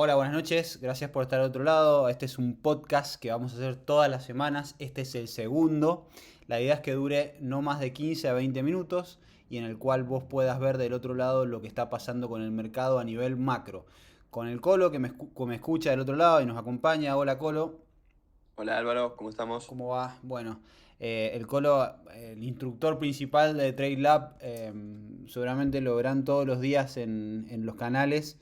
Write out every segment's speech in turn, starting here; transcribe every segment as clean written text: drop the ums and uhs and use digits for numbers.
Hola, buenas noches. Gracias por estar al otro lado. Este es un podcast que vamos a hacer todas las semanas. Este es el segundo. La idea es que dure no más de 15 a 20 minutos y en el cual vos puedas ver del otro lado lo que está pasando con el mercado a nivel macro. Con el Colo que me escucha del otro lado y nos acompaña. Hola, Colo. Hola Álvaro, ¿cómo estamos? ¿Cómo va? Bueno, el Colo, el instructor principal de Trade Lab, seguramente lo verán todos los días en los canales,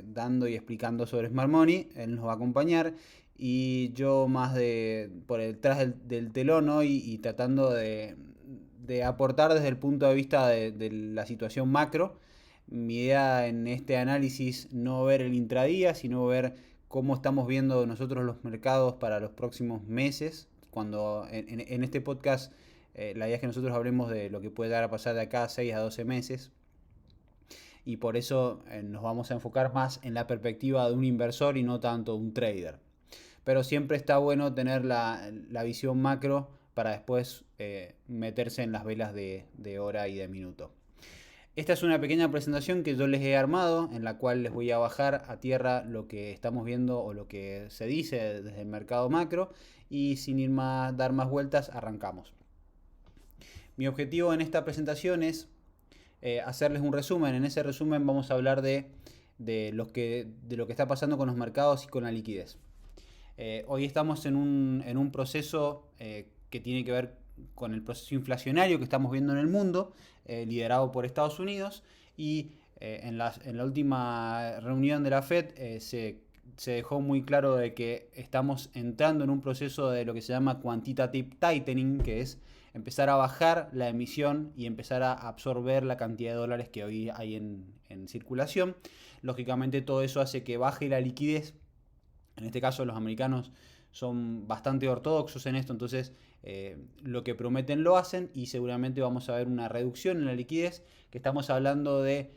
dando y explicando sobre Smart Money. Él nos va a acompañar y yo más de por detrás del telón hoy y tratando de aportar desde el punto de vista de la situación macro. Mi idea en este análisis no ver el intradía, sino ver cómo estamos viendo nosotros los mercados para los próximos meses. Cuando en este podcast la idea es que nosotros hablemos de lo que puede dar a pasar de acá a 6 a 12 meses y por eso nos vamos a enfocar más en la perspectiva de un inversor y no tanto un trader. Pero siempre está bueno tener la visión macro para después meterse en las velas de hora y de minuto. Esta es una pequeña presentación que yo les he armado en la cual les voy a bajar a tierra lo que estamos viendo o lo que se dice desde el mercado macro y sin ir más, dar más vueltas arrancamos. Mi objetivo en esta presentación es hacerles un resumen. En ese resumen vamos a hablar de lo que está pasando con los mercados y con la liquidez. Hoy estamos en un proceso que tiene que ver con el proceso inflacionario que estamos viendo en el mundo, liderado por Estados Unidos, y en la última reunión de la Fed se dejó muy claro de que estamos entrando en un proceso de lo que se llama quantitative tightening, que es empezar a bajar la emisión y empezar a absorber la cantidad de dólares que hoy hay en circulación. Lógicamente todo eso hace que baje la liquidez. En este caso los americanos son bastante ortodoxos en esto, entonces lo que prometen lo hacen y seguramente vamos a ver una reducción en la liquidez, que estamos hablando de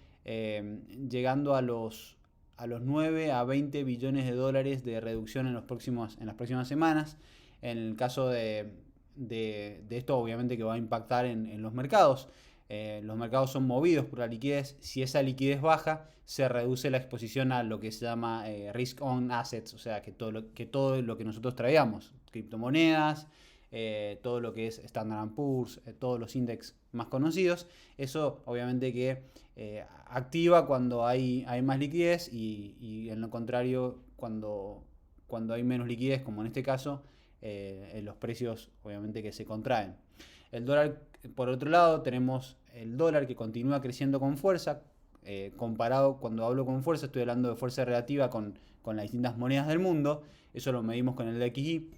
llegando a los 9 a 20 billones de dólares de reducción en en las próximas semanas. En el caso de esto, obviamente que va a impactar en los mercados. Los mercados son movidos por la liquidez. Si esa liquidez baja, se reduce la exposición a lo que se llama risk on assets, o sea, todo lo que nosotros traíamos, criptomonedas, todo lo que es Standard Poor's, todos los índices más conocidos. Eso obviamente que activa cuando hay más liquidez y en lo contrario cuando hay menos liquidez, como en este caso, los precios obviamente que se contraen. El dólar, por otro lado, tenemos el dólar que continúa creciendo con fuerza. Comparado, cuando hablo con fuerza, estoy hablando de fuerza relativa con las distintas monedas del mundo. Eso lo medimos con el DXY,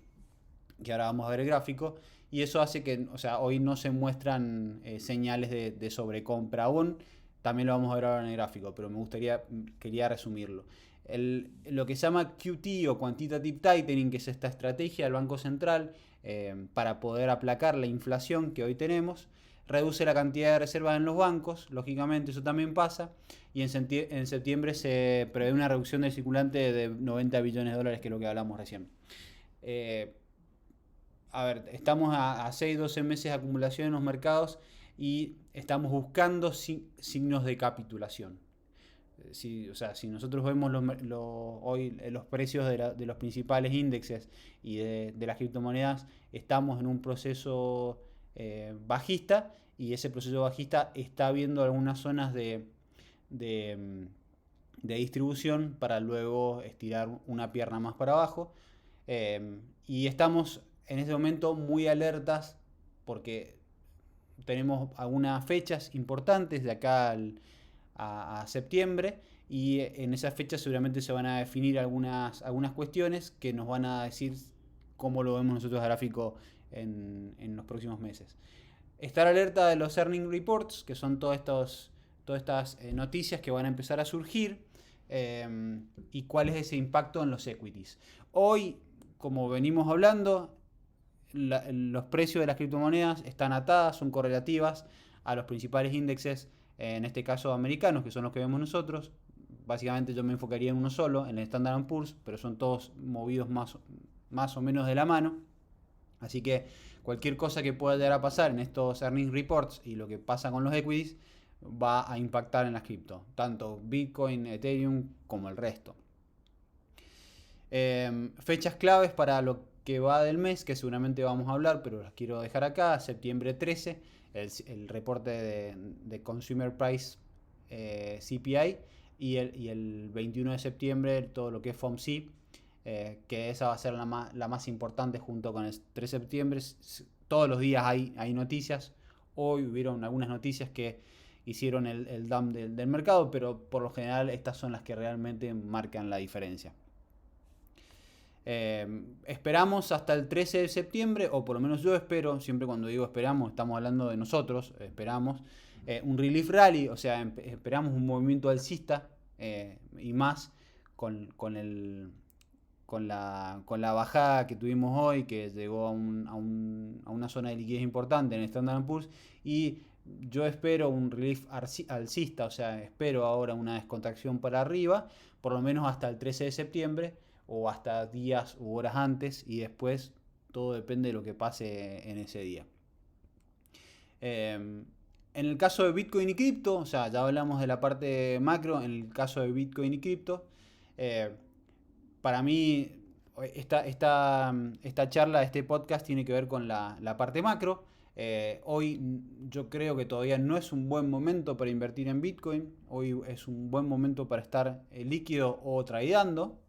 que ahora vamos a ver el gráfico. Y eso hace que, o sea, hoy no se muestran señales de sobrecompra aún. También lo vamos a ver ahora en el gráfico, pero quería resumirlo. Lo que se llama QT o Quantitative Tightening, que es esta estrategia del Banco Central para poder aplacar la inflación que hoy tenemos, reduce la cantidad de reservas en los bancos, lógicamente eso también pasa, y en septiembre se prevé una reducción del circulante de 90 billones de dólares, que es lo que hablamos recién. Eh, a ver, estamos a 6-12 meses de acumulación en los mercados y estamos buscando signos de capitulación. O sea, si nosotros vemos hoy los precios de los principales índices y de las criptomonedas, estamos en un proceso bajista y ese proceso bajista está viendo algunas zonas de, de distribución para luego estirar una pierna más para abajo. Y estamos en este momento muy alertas porque tenemos algunas fechas importantes de acá a septiembre y en esas fechas seguramente se van a definir algunas cuestiones que nos van a decir cómo lo vemos nosotros gráfico en los próximos meses. Estar alerta de los earning reports, que son todas estas noticias que van a empezar a surgir y cuál es ese impacto en los equities. Hoy, como venimos hablando, los precios de las criptomonedas están atadas, son correlativas a los principales índices, en este caso americanos, que son los que vemos nosotros. Básicamente yo me enfocaría en uno solo, en el Standard Poor's, pero son todos movidos más o menos de la mano. Así que cualquier cosa que pueda llegar a pasar en estos earnings reports y lo que pasa con los equities va a impactar en las cripto, tanto Bitcoin, Ethereum como el resto. Fechas claves para lo que va del mes, que seguramente vamos a hablar, pero las quiero dejar acá. Septiembre 13, el reporte de Consumer Price CPI, y el 21 de septiembre todo lo que es FOMC, que esa va a ser la más importante junto con el 3 de septiembre. Todos los días hay noticias. Hoy hubieron algunas noticias que hicieron el dump del mercado, pero por lo general estas son las que realmente marcan la diferencia. Esperamos hasta el 13 de septiembre, o por lo menos yo espero, siempre cuando digo esperamos, estamos hablando de nosotros, esperamos un relief rally, o sea, esperamos un movimiento alcista, y más con la bajada que tuvimos hoy, que llegó a una zona de liquidez importante en el Standard & Poor's, y yo espero un relief alcista, o sea, espero ahora una descontracción para arriba, por lo menos hasta el 13 de septiembre, o hasta días u horas antes, y después todo depende de lo que pase en ese día. En el caso de Bitcoin y cripto, o sea, ya hablamos de la parte macro. En el caso de Bitcoin y cripto, para mí esta charla, este podcast tiene que ver con la parte macro. Hoy yo creo que todavía no es un buen momento para invertir en Bitcoin. Hoy es un buen momento para estar líquido o tradeando.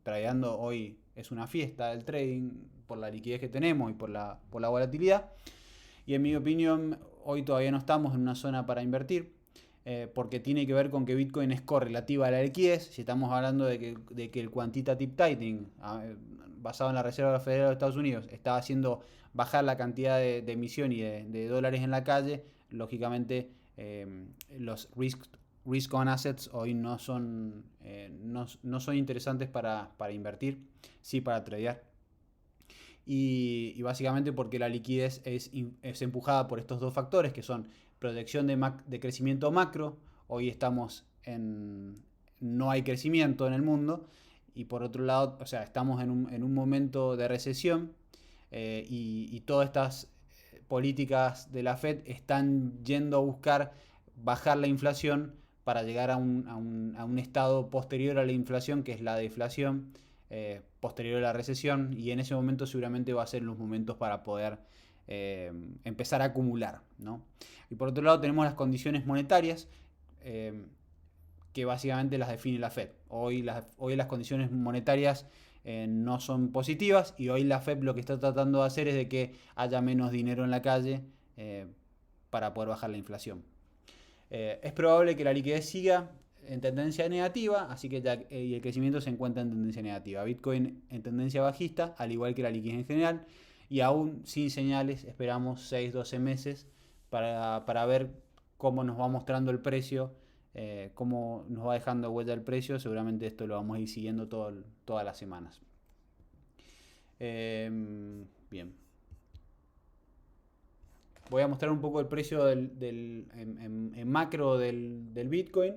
Tradeando hoy es una fiesta del trading por la liquidez que tenemos y por la volatilidad. Y en mi opinión, hoy todavía no estamos en una zona para invertir, porque tiene que ver con que Bitcoin es correlativa a la liquidez. Si estamos hablando de que el quantitative tightening, basado en la Reserva Federal de Estados Unidos, está haciendo bajar la cantidad de emisión y de dólares en la calle, lógicamente los risk on assets hoy no son interesantes para invertir, sí para tradear. Y básicamente porque la liquidez es empujada por estos dos factores, que son protección de crecimiento macro. Hoy no hay crecimiento en el mundo, y por otro lado, o sea, estamos en un momento de recesión, y todas estas políticas de la Fed están yendo a buscar bajar la inflación para llegar a un estado posterior a la inflación, que es la deflación, posterior a la recesión, y en ese momento seguramente va a ser los momentos para poder empezar a acumular, ¿no? Y por otro lado tenemos las condiciones monetarias, que básicamente las define la Fed. Hoy las condiciones monetarias no son positivas, y hoy la Fed lo que está tratando de hacer es de que haya menos dinero en la calle, para poder bajar la inflación. Es probable que la liquidez siga en tendencia negativa, así que y el crecimiento se encuentra en tendencia negativa. Bitcoin en tendencia bajista, al igual que la liquidez en general, y aún sin señales. Esperamos 6-12 meses para ver cómo nos va mostrando el precio, cómo nos va dejando vuelta el precio. Seguramente esto lo vamos a ir siguiendo todas las semanas. Bien. Voy a mostrar un poco el precio en macro del Bitcoin,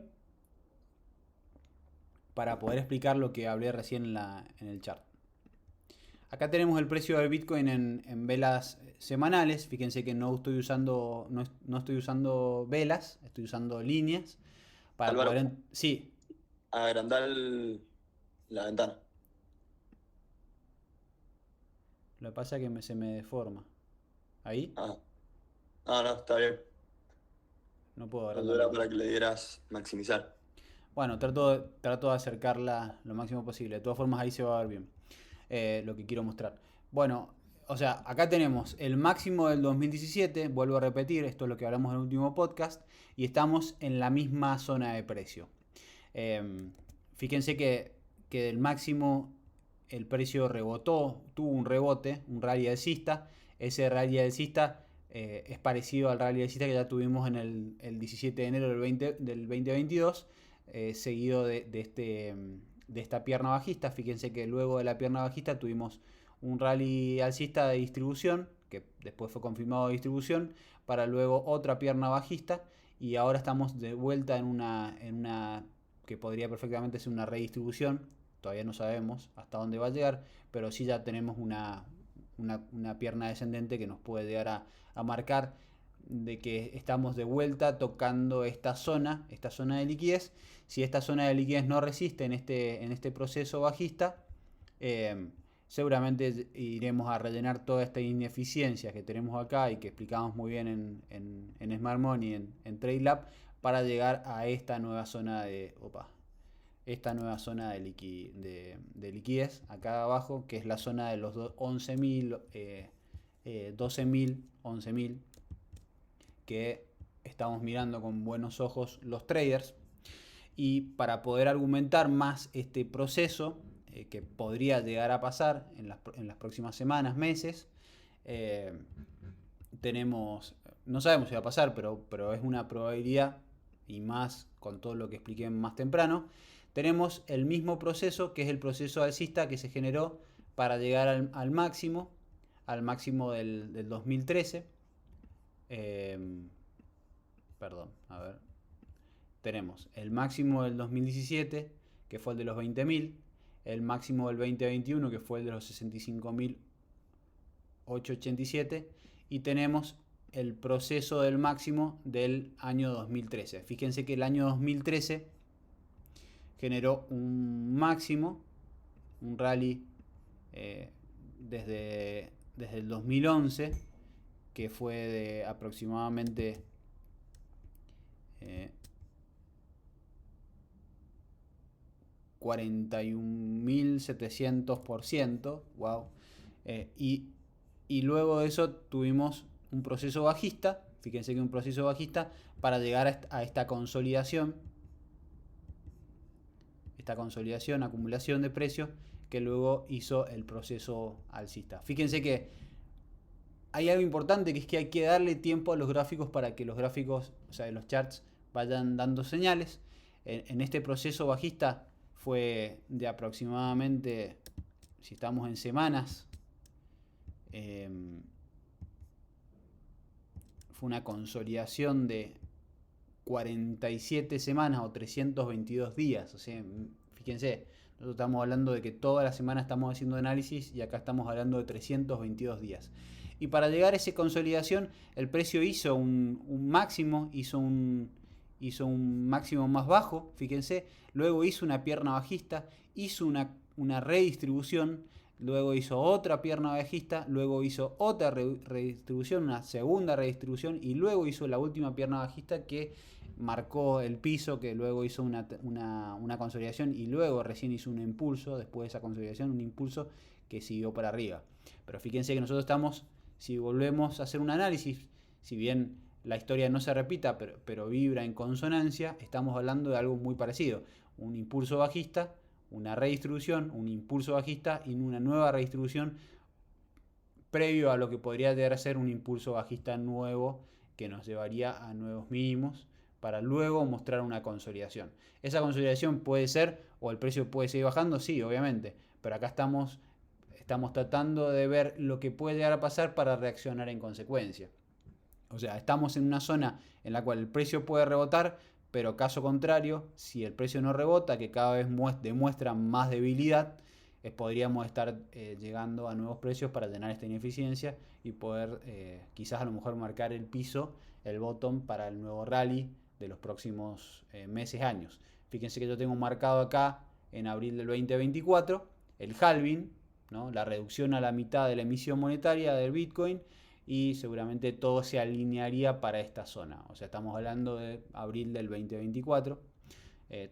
para poder explicar lo que hablé recién en el chart. Acá tenemos el precio del Bitcoin en velas semanales. Fíjense que no estoy usando velas, estoy usando líneas para Álvaro, poder... Sí, agrandar la ventana. lo que pasa es que se me deforma. Ahí No, está bien. no puedo No agrandar. era para que le dieras maximizar. Bueno, trato de acercarla lo máximo posible. De todas formas ahí se va a ver bien lo que quiero mostrar. Bueno, o sea, acá tenemos el máximo del 2017. Vuelvo a repetir, esto es lo que hablamos en el último podcast, y estamos en la misma zona de precio. Fíjense que del máximo el precio rebotó, tuvo un rebote, un rally alcista. Ese rally alcista es parecido al rally alcista que ya tuvimos en el 17 de enero del 2022, seguido de esta pierna bajista. Fíjense que luego de la pierna bajista tuvimos un rally alcista de distribución, que después fue confirmado de distribución, para luego otra pierna bajista, y ahora estamos de vuelta en una que podría perfectamente ser una redistribución. Todavía no sabemos hasta dónde va a llegar, pero sí ya tenemos una pierna descendente que nos puede llegar a marcar de que estamos de vuelta tocando esta zona de liquidez. Si esta zona de liquidez no resiste en este proceso bajista, seguramente iremos a rellenar toda esta ineficiencia que tenemos acá y que explicamos muy bien en Smart Money, en TradeLab, para llegar a esta nueva zona de liquidez acá abajo, que es la zona de los 11.000, 12.000, 11.000, que estamos mirando con buenos ojos los traders. Y para poder argumentar más este proceso, que podría llegar a pasar en las próximas semanas, meses, no sabemos si va a pasar, pero es una probabilidad, y más con todo lo que expliqué más temprano. Tenemos el mismo proceso, que es el proceso alcista que se generó para llegar al máximo del 2013. Perdón, a ver. Tenemos el máximo del 2017, que fue el de los 20.000, el máximo del 2021, que fue el de los 65.887, y tenemos el proceso del máximo del año 2013. Fíjense que el año 2013 generó un máximo, un rally desde el 2011, que fue de aproximadamente 41.700%, wow. Y luego de eso tuvimos un proceso bajista, fíjense que un proceso bajista para llegar a esta consolidación, acumulación de precios, que luego hizo el proceso alcista. Fíjense que hay algo importante, que es que hay que darle tiempo a los gráficos para que los gráficos, o sea, los charts, vayan dando señales. En este proceso bajista fue de aproximadamente, si estamos en semanas, fue una consolidación de 47 semanas o 322 días. O sea, fíjense, nosotros estamos hablando de que toda la semana estamos haciendo análisis y acá estamos hablando de 322 días. Y para llegar a esa consolidación, el precio hizo un máximo, hizo un máximo más bajo, fíjense, luego hizo una pierna bajista, hizo una redistribución, luego hizo otra pierna bajista, luego hizo otra redistribución, una segunda redistribución, y luego hizo la última pierna bajista que marcó el piso, que luego hizo una consolidación y luego recién hizo un impulso, después de esa consolidación, un impulso que siguió para arriba. Pero fíjense que nosotros estamos, si volvemos a hacer un análisis, si bien la historia no se repita, pero vibra en consonancia, estamos hablando de algo muy parecido. Un impulso bajista, una redistribución, un impulso bajista y una nueva redistribución previo a lo que podría llegar a ser un impulso bajista nuevo que nos llevaría a nuevos mínimos para luego mostrar una consolidación. Esa consolidación puede ser, o el precio puede seguir bajando, sí, obviamente, pero acá estamos tratando de ver lo que puede llegar a pasar para reaccionar en consecuencia. O sea, estamos en una zona en la cual el precio puede rebotar, pero caso contrario, si el precio no rebota, que cada vez demuestra más debilidad, podríamos estar llegando a nuevos precios para llenar esta ineficiencia y poder quizás a lo mejor marcar el piso, el bottom, para el nuevo rally de los próximos meses, años. Fíjense que yo tengo marcado acá en abril del 2024 el halving, ¿no? La reducción a la mitad de la emisión monetaria del Bitcoin, y seguramente todo se alinearía para esta zona. O sea, estamos hablando de abril del 2024.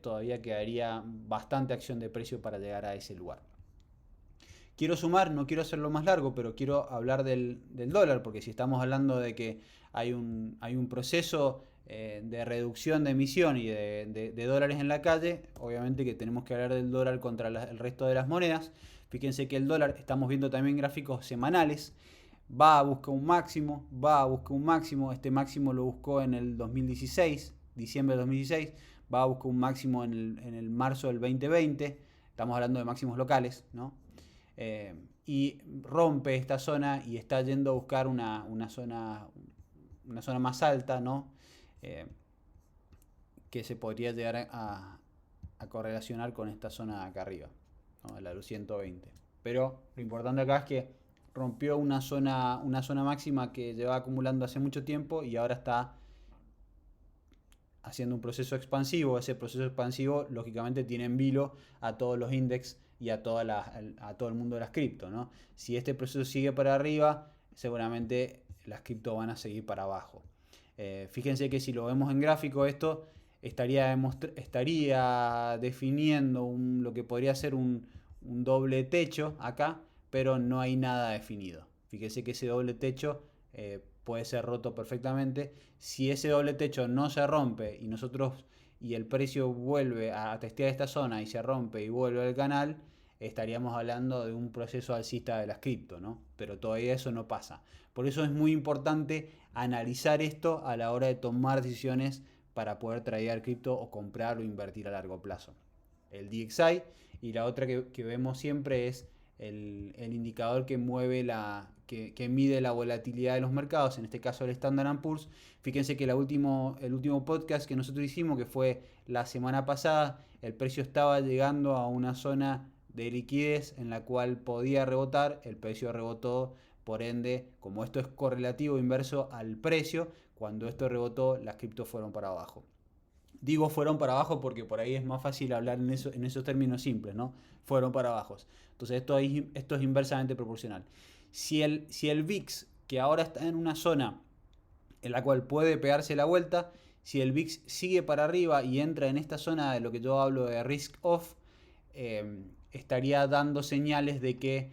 Todavía quedaría bastante acción de precio para llegar a ese lugar. Quiero sumar, no quiero hacerlo más largo, pero quiero hablar del dólar, porque si estamos hablando de que hay un proceso de reducción de emisión y de dólares en la calle, obviamente que tenemos que hablar del dólar contra el resto de las monedas. Fíjense que el dólar, estamos viendo también gráficos semanales, va a buscar un máximo, este máximo lo buscó en el 2016, diciembre del 2016, va a buscar un máximo en el marzo del 2020, estamos hablando de máximos locales, ¿no? Y rompe esta zona y está yendo a buscar una zona más alta, ¿no? Que se podría llegar a correlacionar con esta zona de acá arriba, ¿no? La de los 120. Pero lo importante acá es que rompió una zona máxima que llevaba acumulando hace mucho tiempo y ahora está haciendo un proceso expansivo. Ese proceso expansivo lógicamente tiene en vilo a todos los index y a todo el mundo de las cripto, ¿no? Si este proceso sigue para arriba, seguramente las cripto van a seguir para abajo. Fíjense que si lo vemos en gráfico, esto estaría definiendo lo que podría ser un doble techo acá, pero no hay nada definido. Fíjense que ese doble techo puede ser roto perfectamente. Si ese doble techo no se rompe y el precio vuelve a testear esta zona y se rompe y vuelve al canal, estaríamos hablando de un proceso alcista de las cripto, ¿no? Pero todavía eso no pasa. Por eso es muy importante analizar esto a la hora de tomar decisiones para poder tradear cripto o comprar o invertir a largo plazo. El DXY, y la otra que vemos siempre es el indicador que mide la volatilidad de los mercados, en este caso el Standard & Poor's. Fíjense que el último podcast que nosotros hicimos, que fue la semana pasada, el precio estaba llegando a una zona de liquidez en la cual podía rebotar, el precio rebotó, por ende, como esto es correlativo inverso al precio, cuando esto rebotó, las criptos fueron para abajo. Digo fueron para abajo porque por ahí es más fácil hablar en esos términos simples, ¿no? Fueron para abajo. Entonces esto es inversamente proporcional. Si el VIX, que ahora está en una zona en la cual puede pegarse la vuelta, si el VIX sigue para arriba y entra en esta zona de lo que yo hablo de risk off, estaría dando señales de que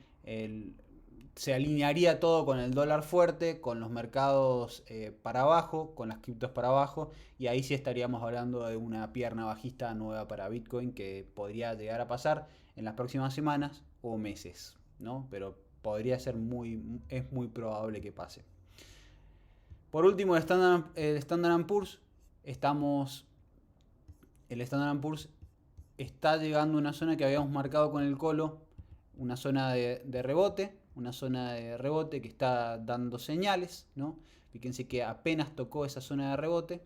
se alinearía todo con el dólar fuerte, con los mercados para abajo, con las criptos para abajo, y ahí sí estaríamos hablando de una pierna bajista nueva para Bitcoin que podría llegar a pasar en las próximas semanas o meses, ¿no? Pero podría ser es muy probable que pase. Por último, el Standard & Poor's, el Standard & Poor's está llegando a una zona que habíamos marcado con el colo, una zona de rebote, que está dando señales, ¿no? Fíjense que apenas tocó esa zona de rebote,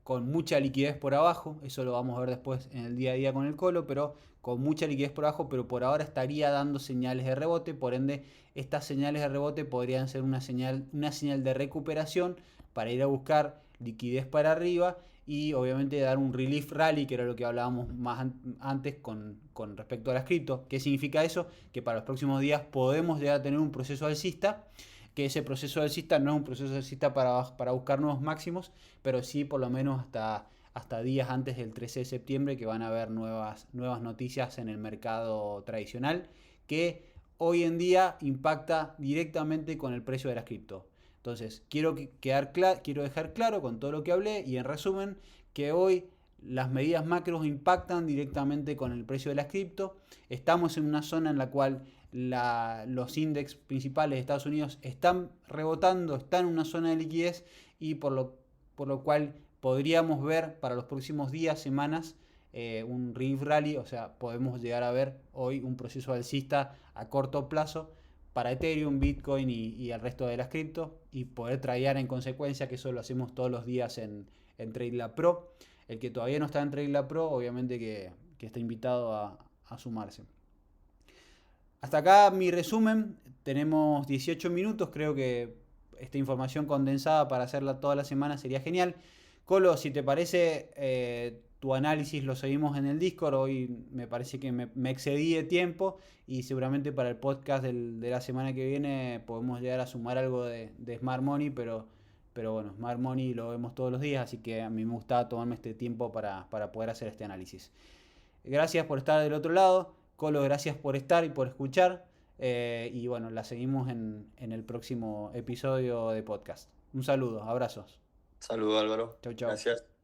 con mucha liquidez por abajo, eso lo vamos a ver después en el día a día con el colo, pero con mucha liquidez por abajo, pero por ahora estaría dando señales de rebote, por ende estas señales de rebote podrían ser una señal de recuperación para ir a buscar liquidez para arriba y obviamente dar un relief rally, que era lo que hablábamos más antes con respecto a las cripto. ¿Qué significa eso? Que para los próximos días podemos llegar a tener un proceso alcista, que ese proceso alcista no es un proceso alcista para buscar nuevos máximos, pero sí por lo menos hasta días antes del 13 de septiembre, que van a haber nuevas noticias en el mercado tradicional, que hoy en día impacta directamente con el precio de las cripto. Entonces, quiero dejar claro con todo lo que hablé y en resumen que hoy las medidas macros impactan directamente con el precio de las cripto. Estamos en una zona en la cual los índices principales de Estados Unidos están rebotando, están en una zona de liquidez y por lo cual podríamos ver para los próximos días, semanas, un relief rally, o sea, podemos llegar a ver hoy un proceso alcista a corto plazo para Ethereum, Bitcoin y el resto de las cripto y poder tradear en consecuencia, que eso lo hacemos todos los días en TradeLab Pro. El que todavía no está en TradeLab Pro, obviamente que está invitado a sumarse. Hasta acá mi resumen, tenemos 18 minutos, creo que esta información condensada para hacerla toda la semana sería genial. Colo, si te parece, tu análisis lo seguimos en el Discord. Hoy me parece que me excedí de tiempo y seguramente para el podcast de la semana que viene podemos llegar a sumar algo de Smart Money, pero bueno, Smart Money lo vemos todos los días, así que a mí me gustaba tomarme este tiempo para poder hacer este análisis. Gracias por estar del otro lado. Colo, gracias por estar y por escuchar. Y bueno, la seguimos en el próximo episodio de podcast. Un saludo, abrazos. Saludos, Álvaro. Chau, chau. Gracias.